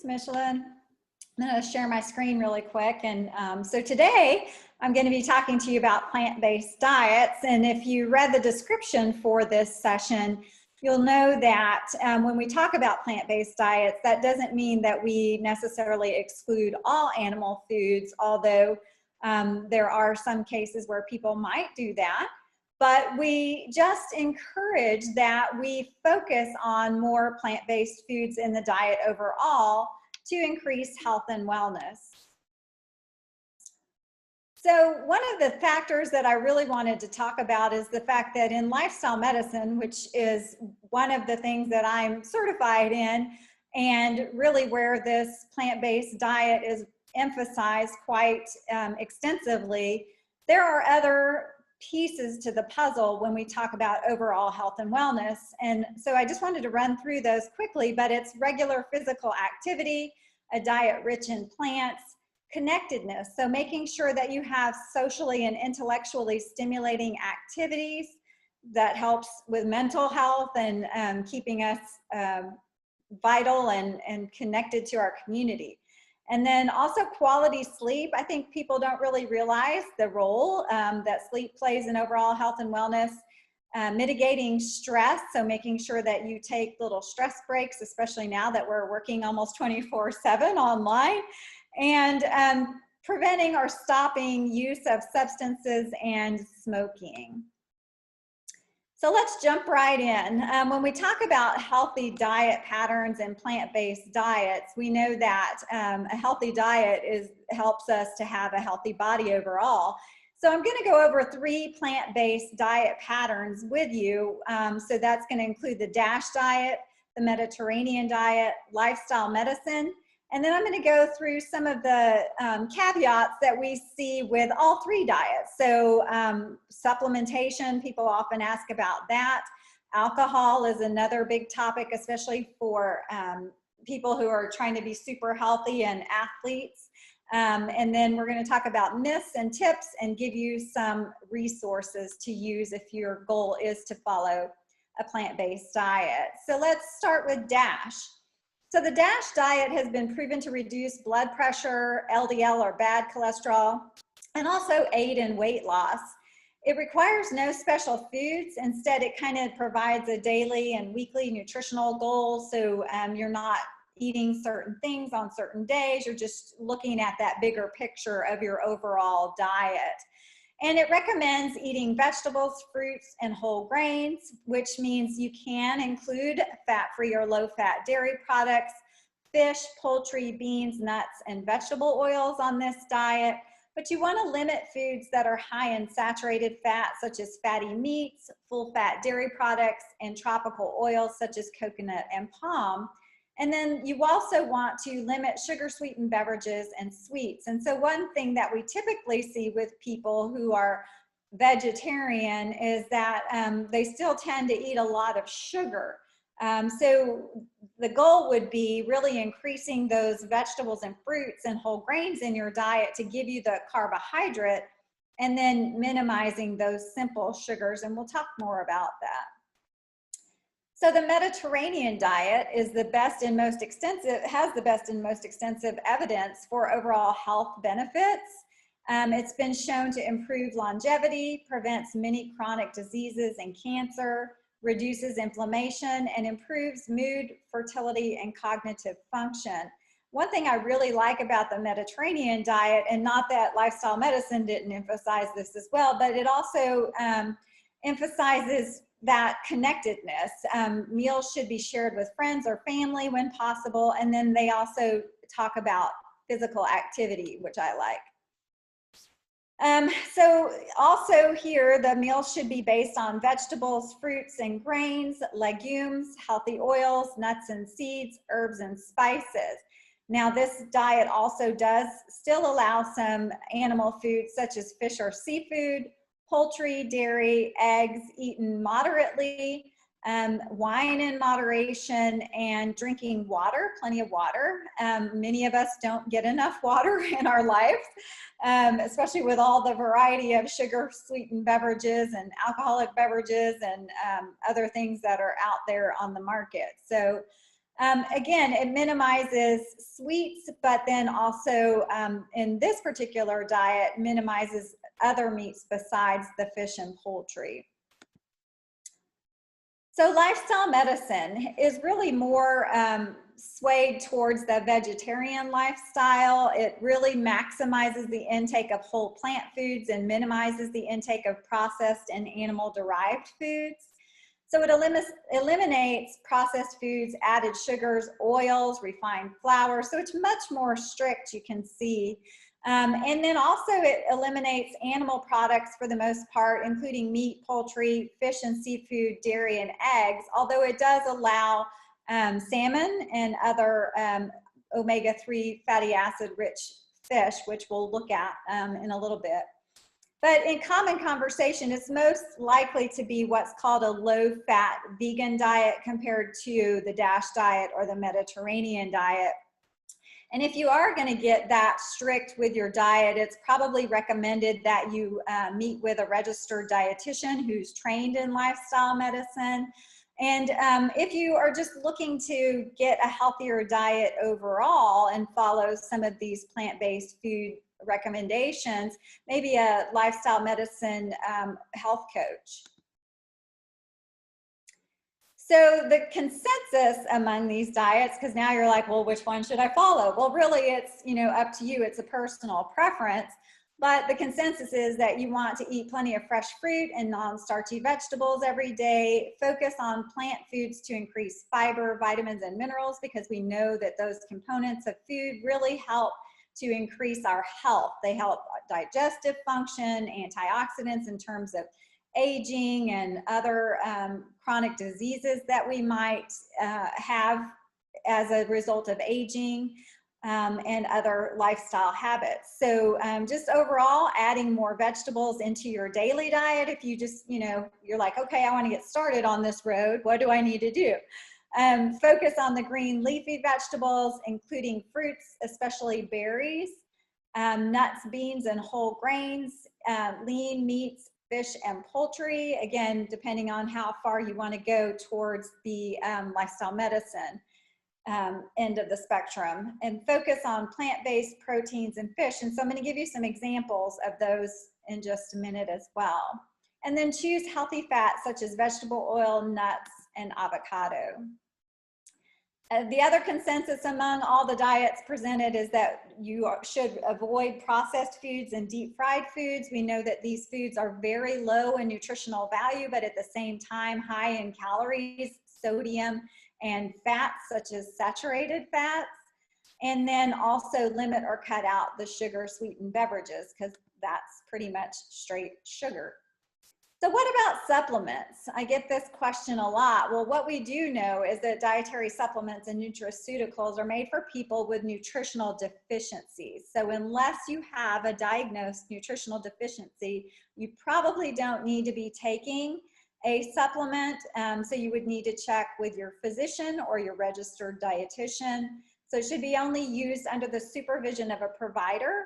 Michelin. I'm going to share my screen really quick. And so today I'm going to be talking to you about plant-based diets. And if you read the description for this session, you'll know that when we talk about plant-based diets, that doesn't mean that we necessarily exclude all animal foods, although there are some cases where people might do that. But we just encourage that we focus on more plant-based foods in the diet overall to increase health and wellness. So one of the factors that I really wanted to talk about is the fact that in lifestyle medicine, which is one of the things that I'm certified in, and really where this plant-based diet is emphasized quite extensively, there are other pieces to the puzzle when we talk about overall health and wellness. And so I just wanted to run through those quickly, but it's regular physical activity, a diet rich in plants, connectedness. So making sure that you have socially and intellectually stimulating activities that helps with mental health and keeping us vital and connected to our community. And then also quality sleep. I think people don't really realize the role that sleep plays in overall health and wellness. Mitigating stress, so making sure that you take little stress breaks, especially now that we're working almost 24/7 online. And preventing or stopping use of substances and smoking. So let's jump right in. When we talk about healthy diet patterns and plant-based diets, we know that a healthy diet helps us to have a healthy body overall. So I'm going to go over 3 plant-based diet patterns with you. So that's going to include the DASH diet, the Mediterranean diet, lifestyle medicine, and then I'm going to go through some of the caveats that we see with all 3 diets. So supplementation, people often ask about that. Alcohol is another big topic, especially for people who are trying to be super healthy and athletes. And then we're going to talk about myths and tips and give you some resources to use if your goal is to follow a plant-based diet. So let's start with DASH. So the DASH diet has been proven to reduce blood pressure, LDL or bad cholesterol, and also aid in weight loss. It requires no special foods. Instead, it kind of provides a daily and weekly nutritional goal. So you're not eating certain things on certain days. You're just looking at that bigger picture of your overall diet. And it recommends eating vegetables, fruits, and whole grains, which means you can include fat-free or low-fat dairy products, fish, poultry, beans, nuts, and vegetable oils on this diet. But you want to limit foods that are high in saturated fat, such as fatty meats, full-fat dairy products, and tropical oils, such as coconut and palm. And then you also want to limit sugar-sweetened beverages and sweets. And so one thing that we typically see with people who are vegetarian is that they still tend to eat a lot of sugar. So the goal would be really increasing those vegetables and fruits and whole grains in your diet to give you the carbohydrate, and then minimizing those simple sugars. And we'll talk more about that. So the Mediterranean diet is the best and most extensive, has the best and most extensive evidence for overall health benefits. It's been shown to improve longevity, prevents many chronic diseases and cancer, reduces inflammation, and improves mood, fertility, and cognitive function. One thing I really like about the Mediterranean diet, and not that lifestyle medicine didn't emphasize this as well, but it also emphasizes that connectedness. Meals should be shared with friends or family when possible, and then they also talk about physical activity, which I like. So also here, the meals should be based on vegetables, fruits and grains, legumes, healthy oils, nuts and seeds, herbs and spices. Now this diet also does still allow some animal foods such as fish or seafood, poultry, dairy, eggs eaten moderately, wine in moderation, and drinking water, plenty of water. Many of us don't get enough water in our life, especially with all the variety of sugar-sweetened beverages and alcoholic beverages and other things that are out there on the market. So Again, it minimizes sweets, but then also in this particular diet minimizes other meats besides the fish and poultry. So lifestyle medicine is really more swayed towards the vegetarian lifestyle. It really maximizes the intake of whole plant foods and minimizes the intake of processed and animal-derived foods. So it eliminates processed foods, added sugars, oils, refined flour. So it's much more strict, you can see. And then also it eliminates animal products for the most part, including meat, poultry, fish and seafood, dairy, and eggs, although it does allow salmon and other omega-3 fatty acid rich fish, which we'll look at in a little bit. But in common conversation, it's most likely to be what's called a low-fat vegan diet compared to the DASH diet or the Mediterranean diet. And if you are going to get that strict with your diet, it's probably recommended that you meet with a registered dietitian who's trained in lifestyle medicine. And if you are just looking to get a healthier diet overall and follow some of these plant-based food recommendations, maybe a lifestyle medicine health coach. So the consensus among these diets, because now you're like, well, which one should I follow? Well, really, it's up to you. It's a personal preference. But the consensus is that you want to eat plenty of fresh fruit and non-starchy vegetables every day. Focus on plant foods to increase fiber, vitamins, and minerals, because we know that those components of food really help to increase our health. They help digestive function, antioxidants in terms of aging and other chronic diseases that we might have as a result of aging, and other lifestyle habits. So just overall, adding more vegetables into your daily diet. If you just, you're like, okay, I want to get started on this road, what do I need to do? Focus on the green leafy vegetables, including fruits, especially berries, nuts, beans, and whole grains, lean meats, fish and poultry, again, depending on how far you want to go towards the lifestyle medicine end of the spectrum, and focus on plant-based proteins and fish. And so I'm going to give you some examples of those in just a minute as well. And then choose healthy fats such as vegetable oil, nuts, and avocado. The other consensus among all the diets presented is that you should avoid processed foods and deep fried foods. We know that these foods are very low in nutritional value, but at the same time high in calories, sodium, and fats such as saturated fats. And then also limit or cut out the sugar sweetened beverages, because that's pretty much straight sugar. So what about supplements? I get this question a lot. Well, what we do know is that dietary supplements and nutraceuticals are made for people with nutritional deficiencies. So unless you have a diagnosed nutritional deficiency, you probably don't need to be taking a supplement. So you would need to check with your physician or your registered dietitian. So it should be only used under the supervision of a provider.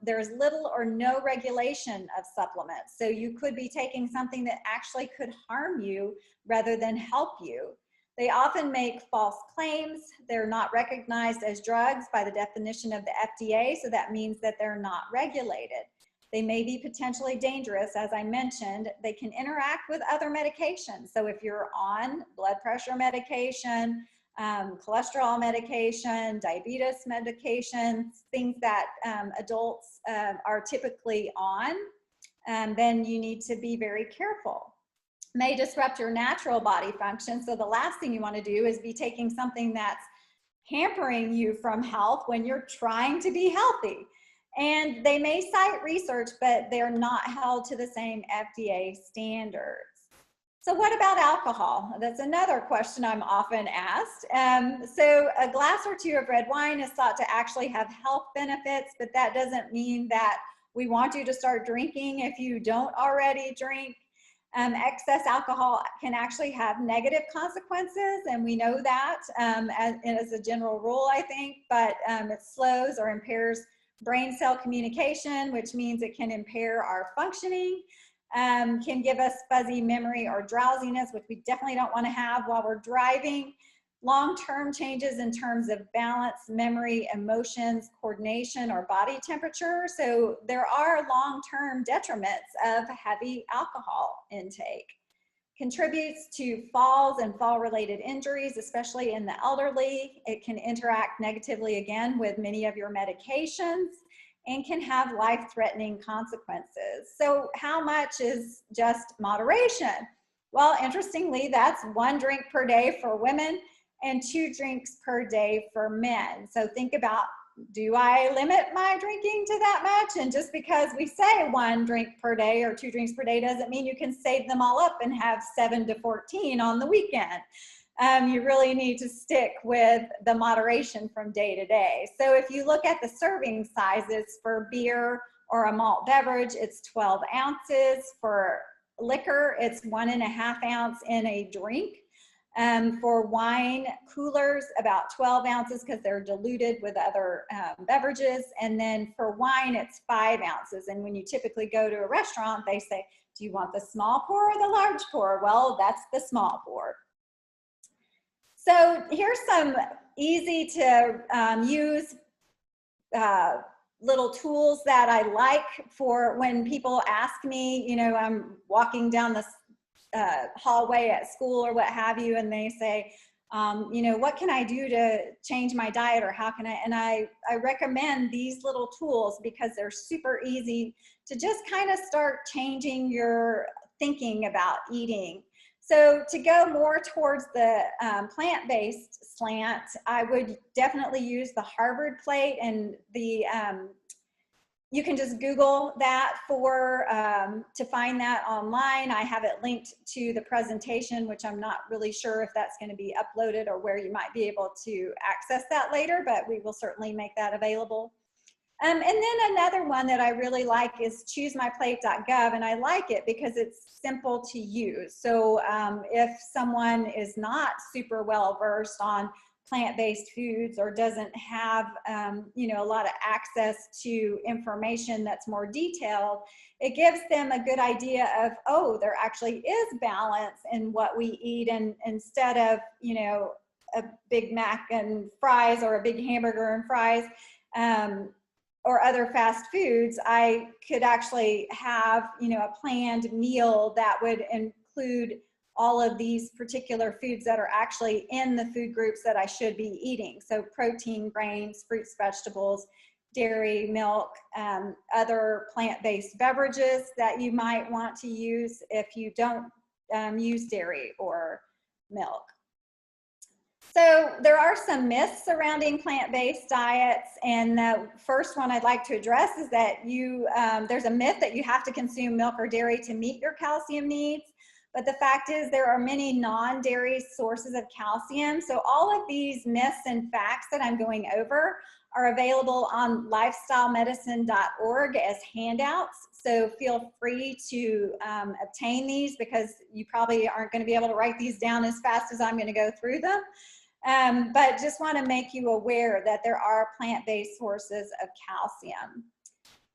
There's little or no regulation of supplements. So you could be taking something that actually could harm you rather than help you. They often make false claims. They're not recognized as drugs by the definition of the FDA, so that means that they're not regulated. They may be potentially dangerous, as I mentioned. They can interact with other medications. So if you're on blood pressure medication, cholesterol medication, diabetes medications, things that adults are typically on, then you need to be very careful. May disrupt your natural body function. So the last thing you want to do is be taking something that's hampering you from health when you're trying to be healthy. And they may cite research, but they're not held to the same FDA standards. So what about alcohol? That's another question I'm often asked. So a glass or two of red wine is thought to actually have health benefits, but that doesn't mean that we want you to start drinking if you don't already drink. Excess alcohol can actually have negative consequences, and we know that as a general rule, I think, but it slows or impairs brain cell communication, which means it can impair our functioning. Can give us fuzzy memory or drowsiness, which we definitely don't want to have while we're driving. long-term changes in terms of balance, memory, emotions, coordination, or body temperature. So there are long-term detriments of heavy alcohol intake. Contributes to falls and fall-related injuries, especially in the elderly. It can interact negatively again with many of your medications and can have life-threatening consequences. So how much is just moderation? Well, interestingly, that's 1 drink per day for women and 2 drinks per day for men. So think about, do I limit my drinking to that much? And just because we say 1 drink per day or 2 drinks per day doesn't mean you can save them all up and have 7 to 14 on the weekend. You really need to stick with the moderation from day to day. So if you look at the serving sizes for beer or a malt beverage, it's 12 ounces. For liquor, it's 1.5 ounce in a drink. For wine coolers, about 12 ounces because they're diluted with other beverages. And then for wine, it's 5 ounces. And when you typically go to a restaurant, they say, do you want the small pour or the large pour? Well, that's the small pour. So here's some easy to use little tools that I like for when people ask me, you know, I'm walking down this hallway at school or what have you, and they say, you know, what can I do to change my diet, or how can I, and I recommend these little tools because they're super easy to just kind of start changing your thinking about eating. So to go more towards the plant-based slant, I would definitely use the Harvard plate, and the you can just Google that for to find that online. I have it linked to the presentation, which I'm not really sure if that's going to be uploaded or where you might be able to access that later, but we will certainly make that available. And then another one that I really like is choosemyplate.gov, and I like it because it's simple to use. So if someone is not super well versed on plant-based foods or doesn't have you know, a lot of access to information that's more detailed, it gives them a good idea of, oh, there actually is balance in what we eat, and instead of, you know, a Big Mac and fries or a big hamburger and fries or other fast foods, I could actually have, you know, a planned meal that would include all of these particular foods that are actually in the food groups that I should be eating. So protein, grains, fruits, vegetables, dairy, milk, other plant-based beverages that you might want to use if you don't use dairy or milk. So there are some myths surrounding plant-based diets, and the first one I'd like to address is that there's a myth that you have to consume milk or dairy to meet your calcium needs. But the fact is there are many non-dairy sources of calcium. So all of these myths and facts that I'm going over are available on lifestylemedicine.org as handouts. So feel free to obtain these, because you probably aren't going to be able to write these down as fast as I'm going to go through them. But just want to make you aware that there are plant-based sources of calcium.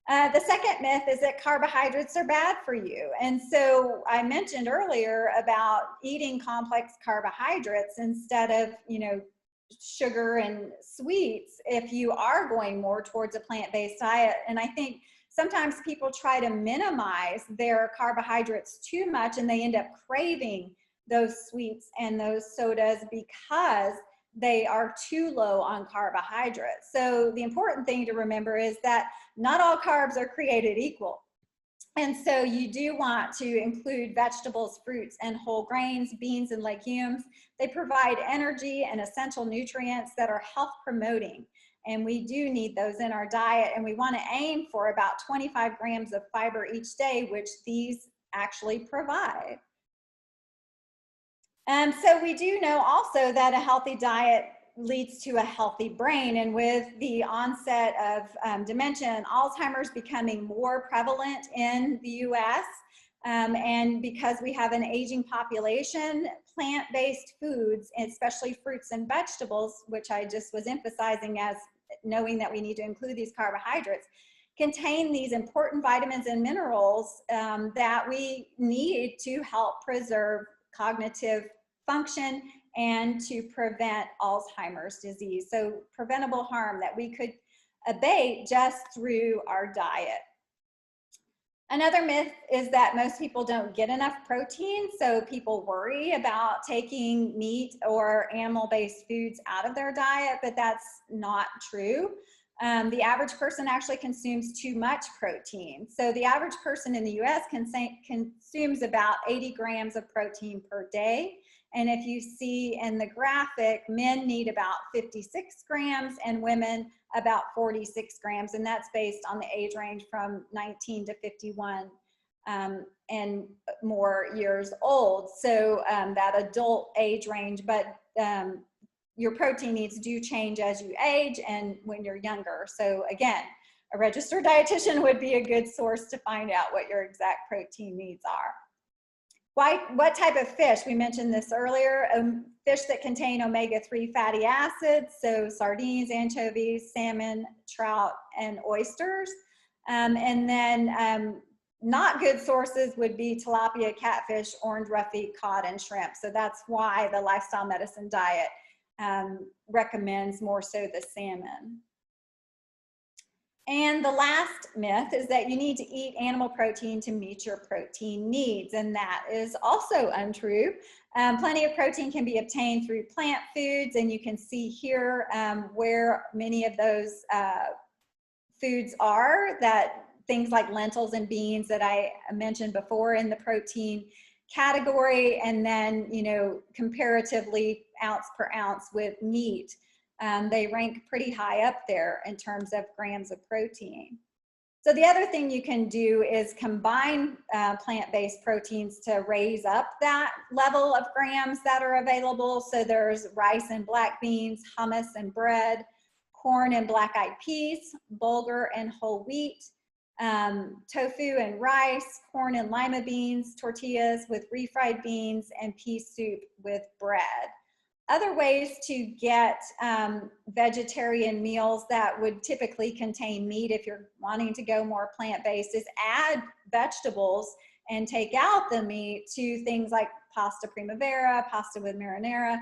The second myth is that carbohydrates are bad for you. And so I mentioned earlier about eating complex carbohydrates instead of, you know, sugar and sweets if you are going more towards a plant-based diet. And I think sometimes people try to minimize their carbohydrates too much, and they end up craving those sweets and those sodas because they are too low on carbohydrates. So the important thing to remember is that not all carbs are created equal. And so you do want to include vegetables, fruits, and whole grains, beans, and legumes. They provide energy and essential nutrients that are health promoting. And we do need those in our diet. And we want to aim for about 25 grams of fiber each day, which these actually provide. So we do know also that a healthy diet leads to a healthy brain. And with the onset of dementia and Alzheimer's becoming more prevalent in the US, and because we have an aging population, plant-based foods, especially fruits and vegetables, which I just was emphasizing as knowing that we need to include these carbohydrates, contain these important vitamins and minerals that we need to help preserve cognitive function and to prevent Alzheimer's disease. So preventable harm that we could abate just through our diet. Another myth is that most people don't get enough protein, so people worry about taking meat or animal-based foods out of their diet, but that's not true. The average person actually consumes too much protein. So the average person in the US consumes about 80 grams of protein per day. And if you see in the graphic, men need about 56 grams and women about 46 grams. And that's based on the age range from 19 to 51 and more years old. So that adult age range, but your protein needs do change as you age and when you're younger. So again, a registered dietitian would be a good source to find out what your exact protein needs are. What type of fish? We mentioned this earlier, fish that contain omega-3 fatty acids, so sardines, anchovies, salmon, trout, and oysters. And then not good sources would be tilapia, catfish, orange roughy, cod, and shrimp. So that's why the lifestyle medicine diet recommends more so the salmon. And the last myth is that you need to eat animal protein to meet your protein needs, and that is also untrue. Plenty of protein can be obtained through plant foods, and you can see here where many of those foods are, that things like lentils and beans that I mentioned before in the protein category, and then, you know, comparatively ounce per ounce with meat. They rank pretty high up there in terms of grams of protein. So the other thing you can do is combine plant-based proteins to raise up that level of grams that are available. So there's rice and black beans, hummus and bread, corn and black-eyed peas, bulgur and whole wheat, tofu and rice, corn and lima beans, tortillas with refried beans, and pea soup with bread. Other ways to get vegetarian meals that would typically contain meat, if you're wanting to go more plant-based, is add vegetables and take out the meat to things like pasta primavera, pasta with marinara,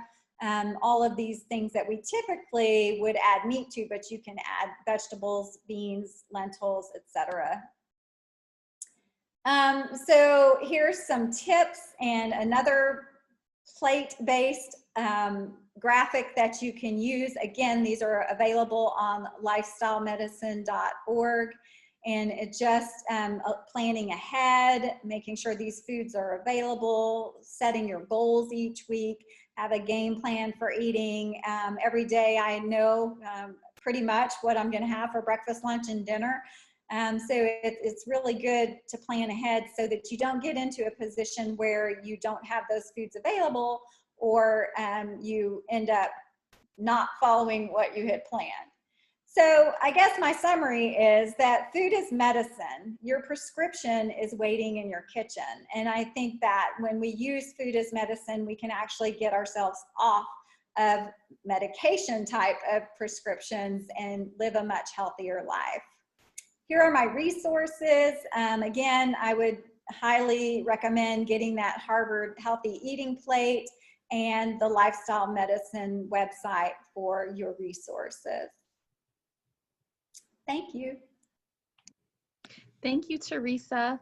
all of these things that we typically would add meat to, but you can add vegetables, beans, lentils, etc. So here's some tips and another plate-based graphic that you can use. Again, these are available on lifestylemedicine.org, and it just planning ahead, making sure these foods are available, setting your goals each week, have a game plan for eating. Every day I know pretty much what I'm gonna have for breakfast, lunch, and dinner. So it's really good to plan ahead so that you don't get into a position where you don't have those foods available, or you end up not following what you had planned. So I guess my summary is that food is medicine. Your prescription is waiting in your kitchen. And I think that when we use food as medicine, we can actually get ourselves off of medication type of prescriptions and live a much healthier life. Here are my resources. Again, I would highly recommend getting that Harvard Healthy Eating Plate and the Lifestyle Medicine website for your resources. Thank you. Thank you, Teresa.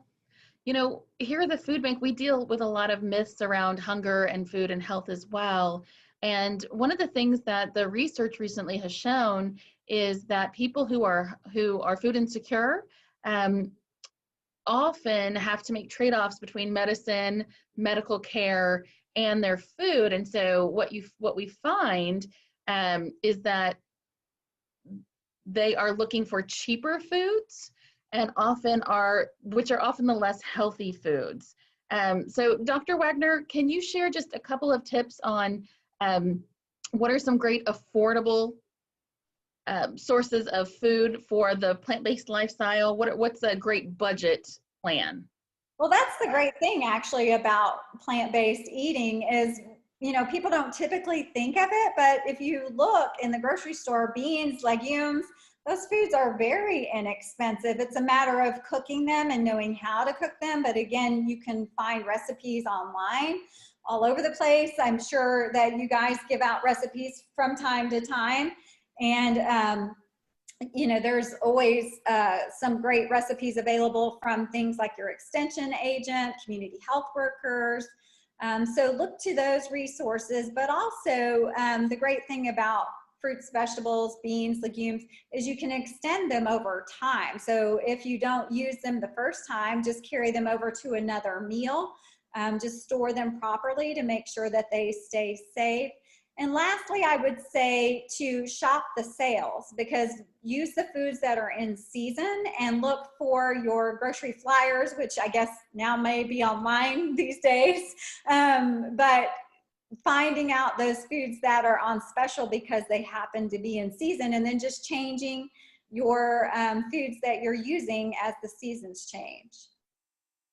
You know, here at the Food Bank, we deal with a lot of myths around hunger and food and health as well. And one of the things that the research recently has shown is that people who are food insecure often have to make trade-offs between medicine, medical care, and their food. And so what we find is that they are looking for cheaper foods, and which are often the less healthy foods. So Dr. Wagner, can you share just a couple of tips on what are some great affordable sources of food for the plant-based lifestyle? What's a great budget plan? Well, that's the great thing actually about plant-based eating is, you know, people don't typically think of it, but if you look in the grocery store, beans, legumes, those foods are very inexpensive. It's a matter of cooking them and knowing how to cook them. But again, you can find recipes online all over the place. I'm sure that you guys give out recipes from time to time. And, you know, there's always some great recipes available from things like your extension agent, community health workers. So look to those resources, but also the great thing about fruits, vegetables, beans, legumes is you can extend them over time. So if you don't use them the first time, just carry them over to another meal. Just store them properly to make sure that they stay safe. And lastly, I would say to shop the sales, because use the foods that are in season and look for your grocery flyers, which I guess now may be online these days, but finding out those foods that are on special because they happen to be in season, and then just changing your foods that you're using as the seasons change.